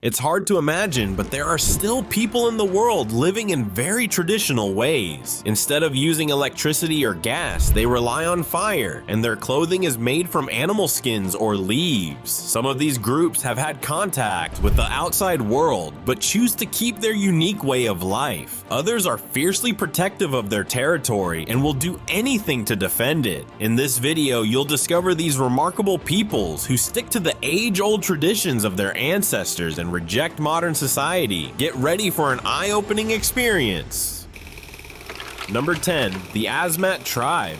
It's hard to imagine, but there are still people in the world living in very traditional ways. Instead of using electricity or gas, they rely on fire, and their clothing is made from animal skins or leaves. Some of these groups have had contact with the outside world, but choose to keep their unique way of life. Others are fiercely protective of their territory and will do anything to defend it. In this video, you'll discover these remarkable peoples who stick to the age-old traditions of their ancestors and reject modern society. Get ready for an eye-opening experience. Number 10. The Asmat Tribe.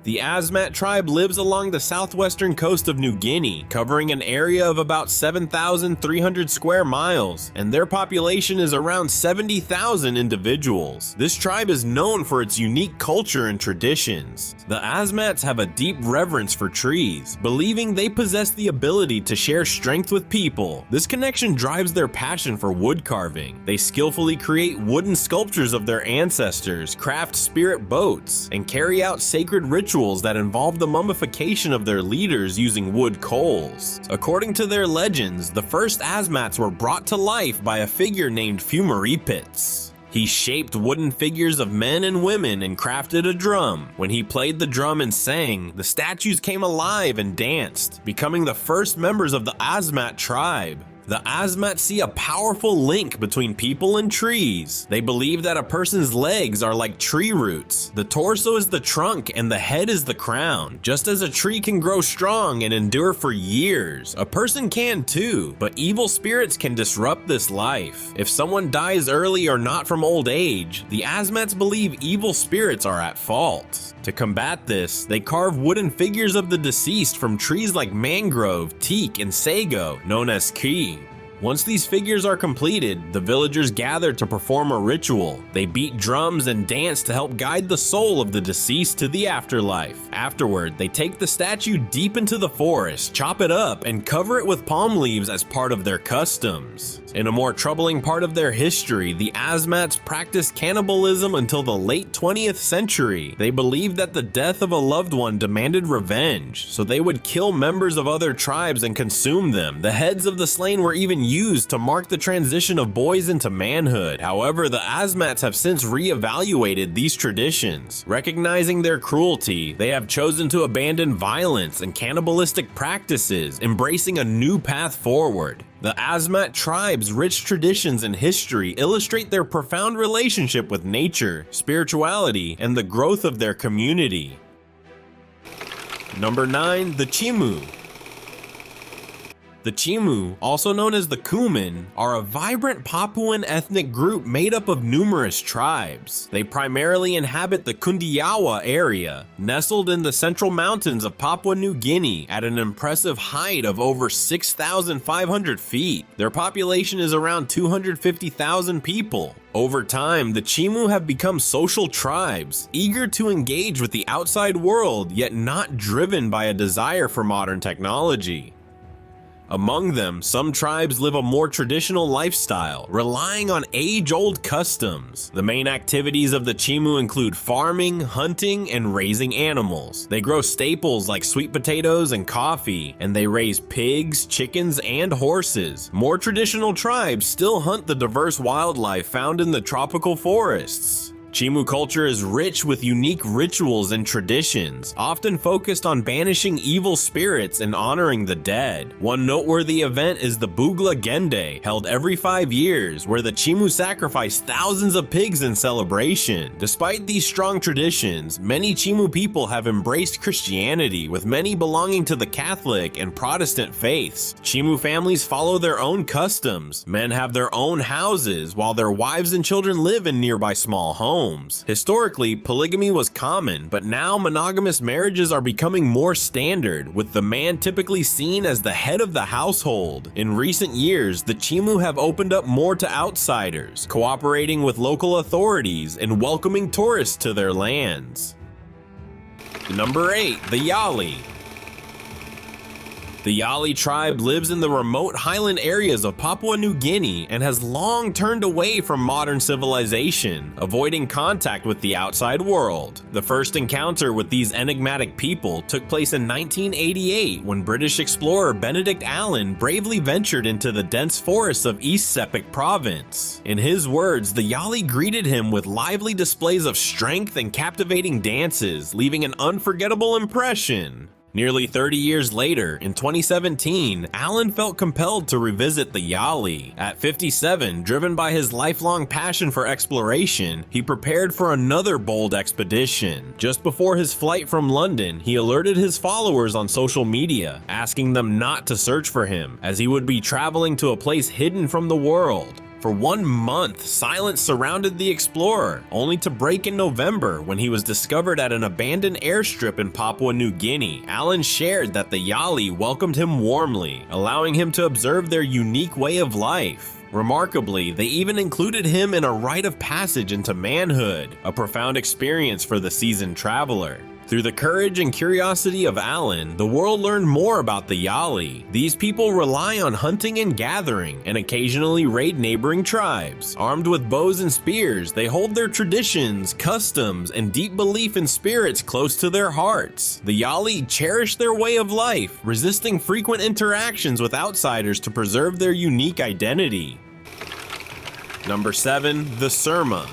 The Asmat tribe lives along the southwestern coast of New Guinea, covering an area of about 7,300 square miles, and their population is around 70,000 individuals. This tribe is known for its unique culture and traditions. The Asmats have a deep reverence for trees, believing they possess the ability to share strength with people. This connection drives their passion for wood carving. They skillfully create wooden sculptures of their ancestors, craft spirit boats, and carry out sacred rituals that involve the mummification of their leaders using wood coals. According to their legends, the first Asmats were brought to life by a figure named Fumaripits. He shaped wooden figures of men and women and crafted a drum. When he played the drum and sang, the statues came alive and danced, becoming the first members of the Asmat tribe. The Asmat see a powerful link between people and trees. They believe that a person's legs are like tree roots. The torso is the trunk and the head is the crown. Just as a tree can grow strong and endure for years, a person can too, but evil spirits can disrupt this life. If someone dies early or not from old age, the Asmats believe evil spirits are at fault. To combat this, they carve wooden figures of the deceased from trees like mangrove, teak, and sago, known as ki. Once these figures are completed, the villagers gather to perform a ritual. They beat drums and dance to help guide the soul of the deceased to the afterlife. Afterward, they take the statue deep into the forest, chop it up, and cover it with palm leaves as part of their customs. In a more troubling part of their history, the Asmats practiced cannibalism until the late 20th century. They believed that the death of a loved one demanded revenge, so they would kill members of other tribes and consume them. The heads of the slain were even used to mark the transition of boys into manhood. However, the Asmats have since re-evaluated these traditions. Recognizing their cruelty, they have chosen to abandon violence and cannibalistic practices, embracing a new path forward. The Asmat tribe's rich traditions and history illustrate their profound relationship with nature, spirituality, and the growth of their community. Number 9. The Chimu. The Chimu, also known as the Kumin, are a vibrant Papuan ethnic group made up of numerous tribes. They primarily inhabit the Kundiawa area, nestled in the central mountains of Papua New Guinea at an impressive height of over 6,500 feet. Their population is around 250,000 people. Over time, the Chimu have become social tribes, eager to engage with the outside world, yet not driven by a desire for modern technology. Among them, some tribes live a more traditional lifestyle, relying on age-old customs. The main activities of the Chimu include farming, hunting, and raising animals. They grow staples like sweet potatoes and coffee, and they raise pigs, chickens, and horses. More traditional tribes still hunt the diverse wildlife found in the tropical forests. Chimu culture is rich with unique rituals and traditions, often focused on banishing evil spirits and honoring the dead. One noteworthy event is the Bugla Gende, held every 5 years, where the Chimu sacrifice thousands of pigs in celebration. Despite these strong traditions, many Chimu people have embraced Christianity, with many belonging to the Catholic and Protestant faiths. Chimu families follow their own customs. Men have their own houses, while their wives and children live in nearby small homes. Historically, polygamy was common, but now monogamous marriages are becoming more standard, with the man typically seen as the head of the household. In recent years, the Chimu have opened up more to outsiders, cooperating with local authorities and welcoming tourists to their lands. Number 8. The Yali. The Yali tribe lives in the remote highland areas of Papua New Guinea and has long turned away from modern civilization, avoiding contact with the outside world. The first encounter with these enigmatic people took place in 1988 when British explorer Benedict Allen bravely ventured into the dense forests of East Sepik province. In his words, the Yali greeted him with lively displays of strength and captivating dances, leaving an unforgettable impression. Nearly 30 years later, in 2017, Allen felt compelled to revisit the Yali. At 57, driven by his lifelong passion for exploration, he prepared for another bold expedition. Just before his flight from London, he alerted his followers on social media, asking them not to search for him, as he would be traveling to a place hidden from the world. For 1 month, silence surrounded the explorer, only to break in November when he was discovered at an abandoned airstrip in Papua New Guinea. Allen shared that the Yali welcomed him warmly, allowing him to observe their unique way of life. Remarkably, they even included him in a rite of passage into manhood, a profound experience for the seasoned traveler. Through the courage and curiosity of Allen, the world learned more about the Yali. These people rely on hunting and gathering, and occasionally raid neighboring tribes. Armed with bows and spears, they hold their traditions, customs, and deep belief in spirits close to their hearts. The Yali cherish their way of life, resisting frequent interactions with outsiders to preserve their unique identity. Number 7. The Surma.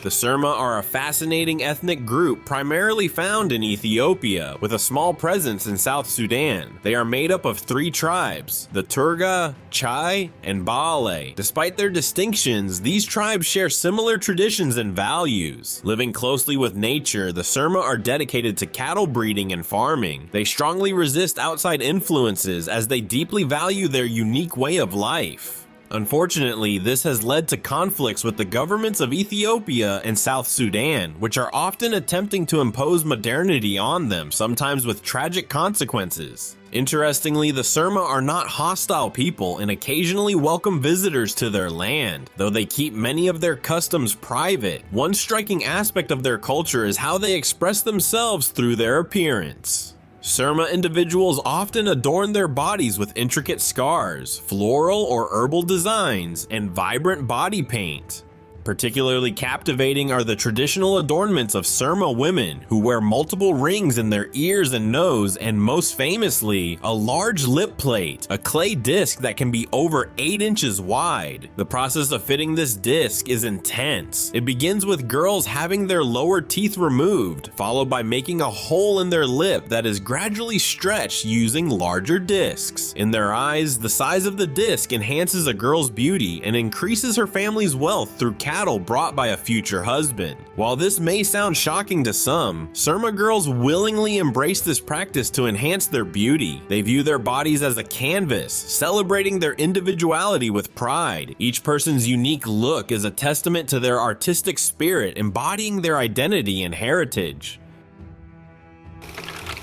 The Surma are a fascinating ethnic group primarily found in Ethiopia, with a small presence in South Sudan. They are made up of 3 tribes, the Turga, Chai, and Baale. Despite their distinctions, these tribes share similar traditions and values. Living closely with nature, the Surma are dedicated to cattle breeding and farming. They strongly resist outside influences as they deeply value their unique way of life. Unfortunately, this has led to conflicts with the governments of Ethiopia and South Sudan, which are often attempting to impose modernity on them, sometimes with tragic consequences. Interestingly, the Surma are not hostile people and occasionally welcome visitors to their land, though they keep many of their customs private. One striking aspect of their culture is how they express themselves through their appearance. Surma individuals often adorn their bodies with intricate scars, floral or herbal designs, and vibrant body paint. Particularly captivating are the traditional adornments of Surma women, who wear multiple rings in their ears and nose, and most famously, a large lip plate, a clay disc that can be over 8 inches wide. The process of fitting this disc is intense. It begins with girls having their lower teeth removed, followed by making a hole in their lip that is gradually stretched using larger discs. In their eyes, the size of the disc enhances a girl's beauty and increases her family's wealth through cattle brought by a future husband. While this may sound shocking to some, Surma girls willingly embrace this practice to enhance their beauty. They view their bodies as a canvas, celebrating their individuality with pride. Each person's unique look is a testament to their artistic spirit, embodying their identity and heritage.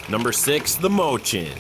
Number 6. The Mochin.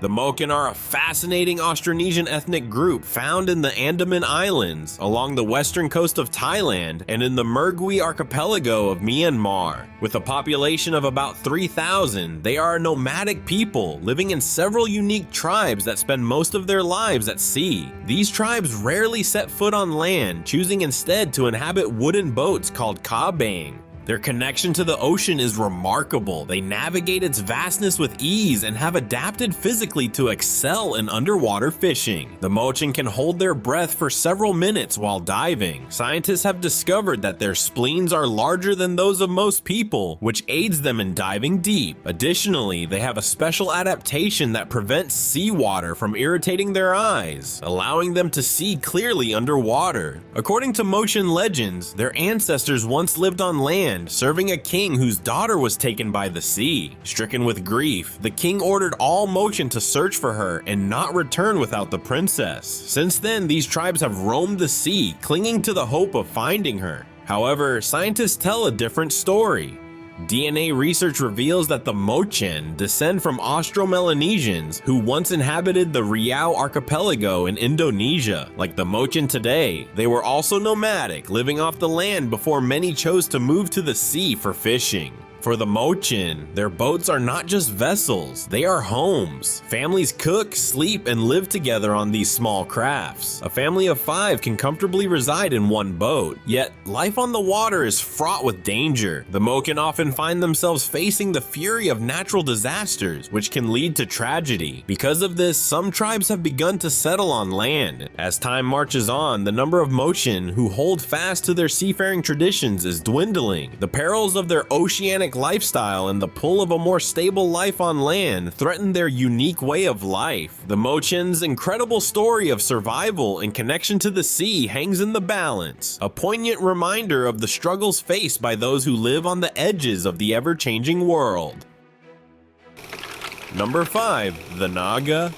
The Moken are a fascinating Austronesian ethnic group found in the Andaman Islands, along the western coast of Thailand, and in the Mergui archipelago of Myanmar. With a population of about 3,000, they are a nomadic people living in several unique tribes that spend most of their lives at sea. These tribes rarely set foot on land, choosing instead to inhabit wooden boats called kabang. Their connection to the ocean is remarkable. They navigate its vastness with ease and have adapted physically to excel in underwater fishing. The Mochin can hold their breath for several minutes while diving. Scientists have discovered that their spleens are larger than those of most people, which aids them in diving deep. Additionally, they have a special adaptation that prevents seawater from irritating their eyes, allowing them to see clearly underwater. According to Mochin legends, their ancestors once lived on land, serving a king whose daughter was taken by the sea. Stricken with grief, the king ordered all Mochin to search for her and not return without the princess. Since then, these tribes have roamed the sea, clinging to the hope of finding her. However, scientists tell a different story. DNA research reveals that the Mochin descend from Austro-Melanesians who once inhabited the Riau archipelago in Indonesia. Like the Mochin today, they were also nomadic, living off the land before many chose to move to the sea for fishing. For the Mochin, their boats are not just vessels, they are homes. Families cook, sleep, and live together on these small crafts. A family of 5 can comfortably reside in one boat, yet life on the water is fraught with danger. The Mochin often find themselves facing the fury of natural disasters, which can lead to tragedy. Because of this, some tribes have begun to settle on land. As time marches on, the number of Mochin who hold fast to their seafaring traditions is dwindling. The perils of their oceanic lifestyle and the pull of a more stable life on land threaten their unique way of life. The Mochin's incredible story of survival and connection to the sea hangs in the balance, a poignant reminder of the struggles faced by those who live on the edges of the ever-changing world. Number 5. The Naga.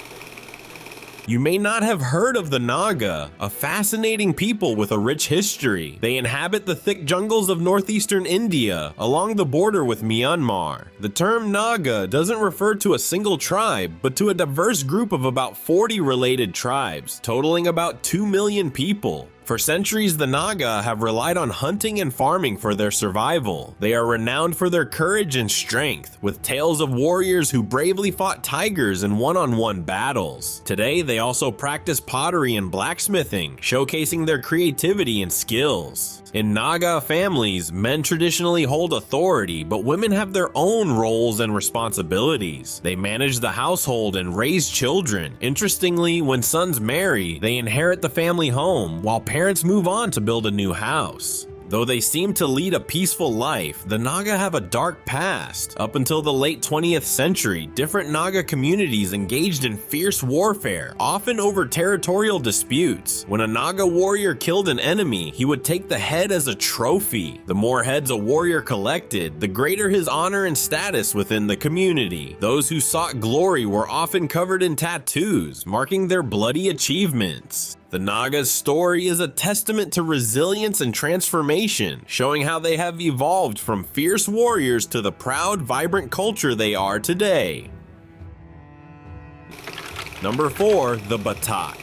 You may not have heard of the Naga, a fascinating people with a rich history. They inhabit the thick jungles of northeastern India, along the border with Myanmar. The term Naga doesn't refer to a single tribe, but to a diverse group of about 40 related tribes, totaling about 2 million people. For centuries, the Naga have relied on hunting and farming for their survival. They are renowned for their courage and strength, with tales of warriors who bravely fought tigers in one-on-one battles. Today, they also practice pottery and blacksmithing, showcasing their creativity and skills. In Naga families, men traditionally hold authority, but women have their own roles and responsibilities. They manage the household and raise children. Interestingly, when sons marry, they inherit the family home, while parents move on to build a new house. Though they seem to lead a peaceful life, the Naga have a dark past. Up until the late 20th century, different Naga communities engaged in fierce warfare, often over territorial disputes. When a Naga warrior killed an enemy, he would take the head as a trophy. The more heads a warrior collected, the greater his honor and status within the community. Those who sought glory were often covered in tattoos, marking their bloody achievements. The Naga's story is a testament to resilience and transformation, showing how they have evolved from fierce warriors to the proud, vibrant culture they are today. Number 4. The Batak.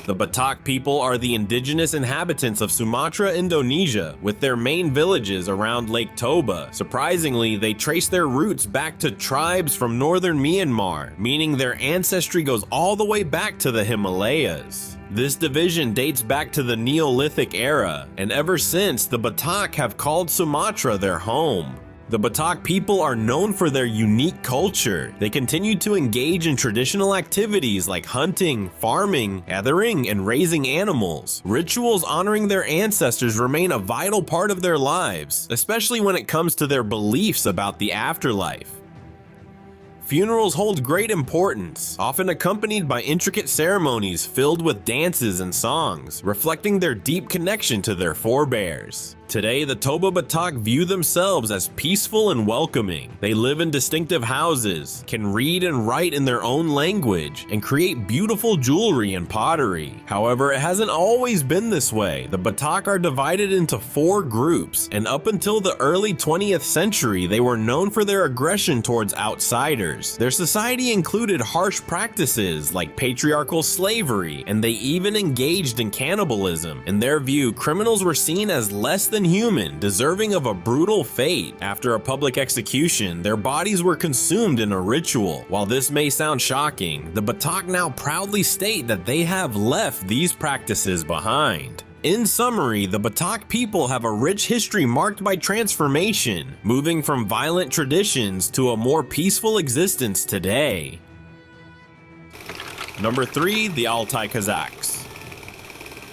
The Batak people are the indigenous inhabitants of Sumatra, Indonesia, with their main villages around Lake Toba. Surprisingly, they trace their roots back to tribes from northern Myanmar, meaning their ancestry goes all the way back to the Himalayas. This division dates back to the Neolithic era, and ever since, the Batak have called Sumatra their home. The Batak people are known for their unique culture. They continue to engage in traditional activities like hunting, farming, gathering, and raising animals. Rituals honoring their ancestors remain a vital part of their lives, especially when it comes to their beliefs about the afterlife. Funerals hold great importance, often accompanied by intricate ceremonies filled with dances and songs, reflecting their deep connection to their forebears. Today, the Toba Batak view themselves as peaceful and welcoming. They live in distinctive houses, can read and write in their own language, and create beautiful jewelry and pottery. However, it hasn't always been this way. The Batak are divided into 4 groups, and up until the early 20th century, they were known for their aggression towards outsiders. Their society included harsh practices like patriarchal slavery, and they even engaged in cannibalism. In their view, criminals were seen as less than human, deserving of a brutal fate. After a public execution, their bodies were consumed in a ritual. While this may sound shocking, the Batak now proudly state that they have left these practices behind. In summary, the Batak people have a rich history marked by transformation, moving from violent traditions to a more peaceful existence today. Number 3. The Altai Kazakhs.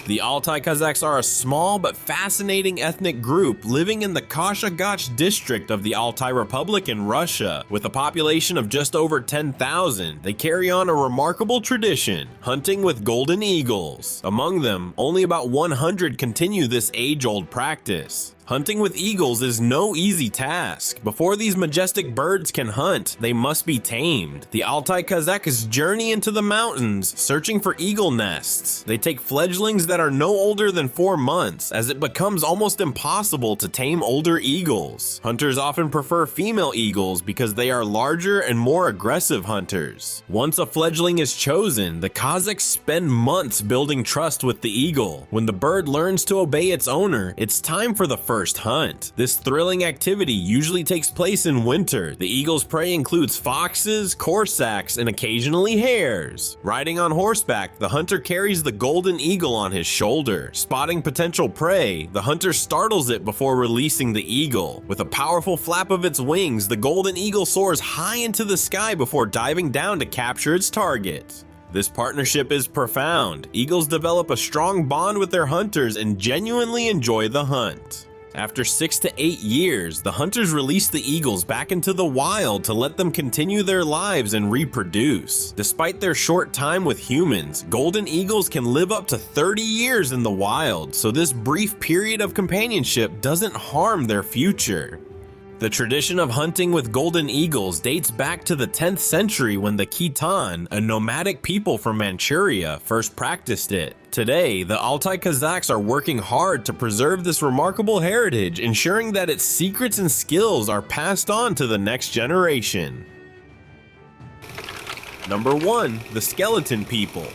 The Altai Kazakhs are a small but fascinating ethnic group living in the Kashagach district of the Altai Republic in Russia. With a population of just over 10,000, they carry on a remarkable tradition, hunting with golden eagles. Among them, only about 100 continue this age-old practice. Hunting with eagles is no easy task. Before these majestic birds can hunt, they must be tamed. The Altai Kazakhs journey into the mountains, searching for eagle nests. They take fledglings that are no older than 4 months, as it becomes almost impossible to tame older eagles. Hunters often prefer female eagles because they are larger and more aggressive hunters. Once a fledgling is chosen, the Kazakhs spend months building trust with the eagle. When the bird learns to obey its owner, it's time for the first first hunt. This thrilling activity usually takes place in winter. The eagle's prey includes foxes, corsacks, and occasionally hares. Riding on horseback, the hunter carries the golden eagle on his shoulder. Spotting potential prey, the hunter startles it before releasing the eagle. With a powerful flap of its wings, the golden eagle soars high into the sky before diving down to capture its target. This partnership is profound. Eagles develop a strong bond with their hunters and genuinely enjoy the hunt. After 6 to 8 years, the hunters release the eagles back into the wild to let them continue their lives and reproduce. Despite their short time with humans, golden eagles can live up to 30 years in the wild, so this brief period of companionship doesn't harm their future. The tradition of hunting with golden eagles dates back to the 10th century when the Khitan, a nomadic people from Manchuria, first practiced it. Today, the Altai Kazakhs are working hard to preserve this remarkable heritage, ensuring that its secrets and skills are passed on to the next generation. Number 1. The Skeleton People.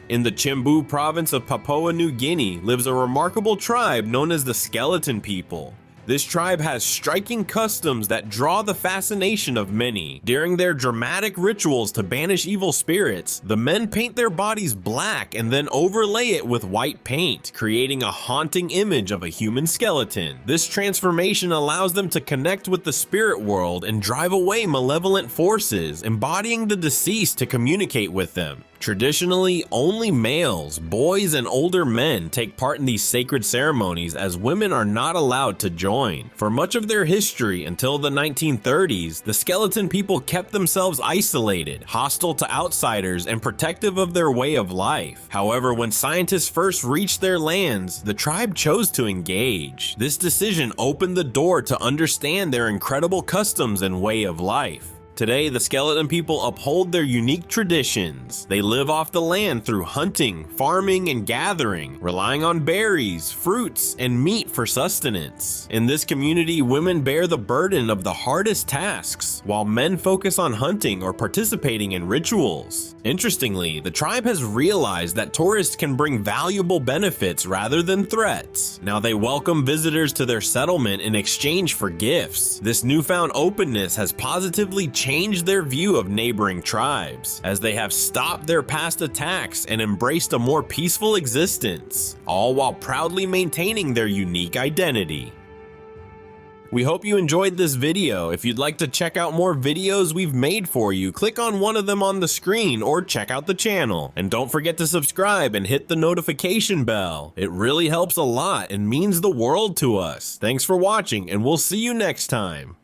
In the Chimbu province of Papua New Guinea lives a remarkable tribe known as the Skeleton People. This tribe has striking customs that draw the fascination of many. During their dramatic rituals to banish evil spirits, the men paint their bodies black and then overlay it with white paint, creating a haunting image of a human skeleton. This transformation allows them to connect with the spirit world and drive away malevolent forces, embodying the deceased to communicate with them. Traditionally, only males, boys, and older men take part in these sacred ceremonies, as women are not allowed to join. For much of their history until the 1930s, the skeleton people kept themselves isolated, hostile to outsiders, and protective of their way of life. However, when scientists first reached their lands, the tribe chose to engage. This decision opened the door to understand their incredible customs and way of life. Today, the skeleton people uphold their unique traditions. They live off the land through hunting, farming, and gathering, relying on berries, fruits, and meat for sustenance. In this community, women bear the burden of the hardest tasks, while men focus on hunting or participating in rituals. Interestingly, the tribe has realized that tourists can bring valuable benefits rather than threats. Now they welcome visitors to their settlement in exchange for gifts. This newfound openness has positively changed their view of neighboring tribes, as they have stopped their past attacks and embraced a more peaceful existence, all while proudly maintaining their unique identity. We hope you enjoyed this video. If you'd like to check out more videos we've made for you, click on one of them on the screen or check out the channel. And don't forget to subscribe and hit the notification bell. It really helps a lot and means the world to us. Thanks for watching, and we'll see you next time.